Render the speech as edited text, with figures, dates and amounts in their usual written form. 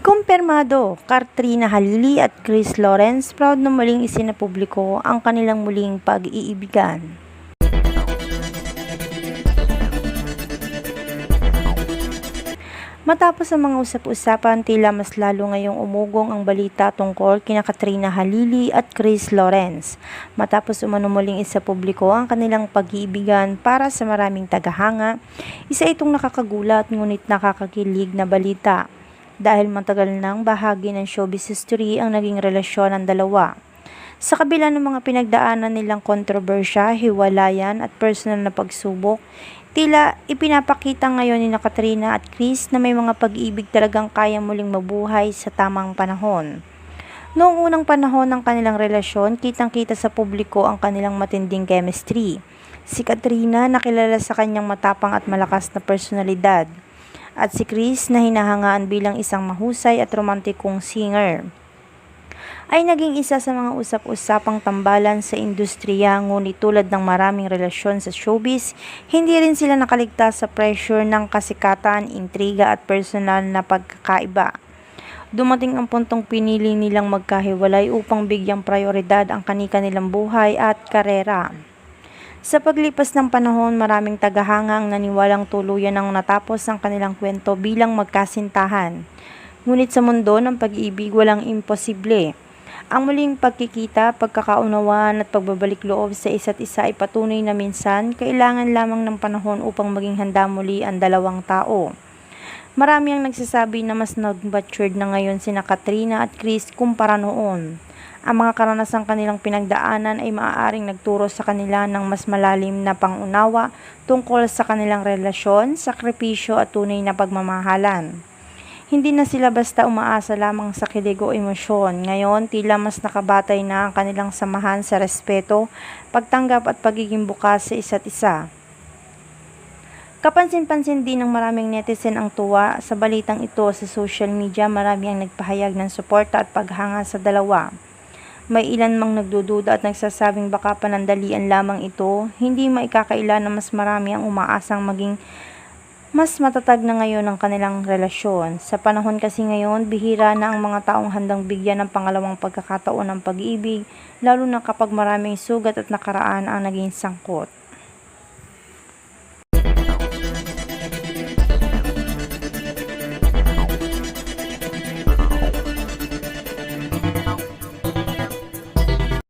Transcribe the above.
Kumpirmado, Katrina Halili at Chris Lawrence proud na muling isinapubliko ang kanilang muling pag-iibigan. Matapos ang mga usap-usapan, tila mas lalo ngayong umugong ang balita tungkol kina Katrina Halili at Chris Lawrence. Matapos umano muling isapubliko ang kanilang pag-iibigan para sa maraming tagahanga, isa itong nakakagulat ngunit nakakakilig na balita. Dahil matagal nang bahagi ng showbiz history ang naging relasyon ng dalawa. Sa kabila ng mga pinagdaanan nilang kontrobersya, hiwalayan at personal na pagsubok, tila ipinapakita ngayon ni Katrina at Chris na may mga pag-ibig talagang kaya muling mabuhay sa tamang panahon. Noong unang panahon ng kanilang relasyon, kitang-kita sa publiko ang kanilang matinding chemistry. Si Katrina nakilala sa kanyang matapang at malakas na personalidad. At si Chris na hinahangaan bilang isang mahusay at romantikong singer ay naging isa sa mga usap-usapang tambalan sa industriya, ngunit tulad ng maraming relasyon sa showbiz, hindi rin sila nakaligtas sa pressure ng kasikatan, intriga at personal na pagkakaiba. Dumating ang puntong pinili nilang magkahiwalay upang bigyang prioridad ang kani-kanilang buhay at karera. Sa paglipas ng panahon, maraming tagahanga ang naniwalang tuluyan ng natapos ang kanilang kwento bilang magkasintahan. Ngunit sa mundo ng pag-ibig, walang imposible. Ang muling pagkikita, pagkakaunawaan at pagbabalik loob sa isa't isa ay patunay na minsan kailangan lamang ng panahon upang maging handa muli ang dalawang tao. Marami ang nagsasabi na mas nag-matured na ngayon sina Katrina at Chris kumpara noon. Ang mga karanasang kanilang pinagdaanan ay maaaring nagturo sa kanila ng mas malalim na pangunawa tungkol sa kanilang relasyon, sakripisyo at tunay na pagmamahalan. Hindi na sila basta umaasa lamang sa kilig o emosyon. Ngayon, tila mas nakabatay na ang kanilang samahan sa respeto, pagtanggap at pagiging bukas sa isa't isa. Kapansin-pansin din ng maraming netizen ang tuwa sa balitang ito sa social media. Marami ang nagpahayag ng suporta at paghanga sa dalawa. May ilan mang nagdududa at nagsasabing baka panandalian lamang ito, hindi maikakaila na mas marami ang umaasang maging mas matatag na ngayon ang kanilang relasyon. Sa panahon kasi ngayon, bihira na ang mga taong handang bigyan ng pangalawang pagkakataon ng pag-ibig, lalo na kapag maraming sugat at nakaraan ang naging sangkot.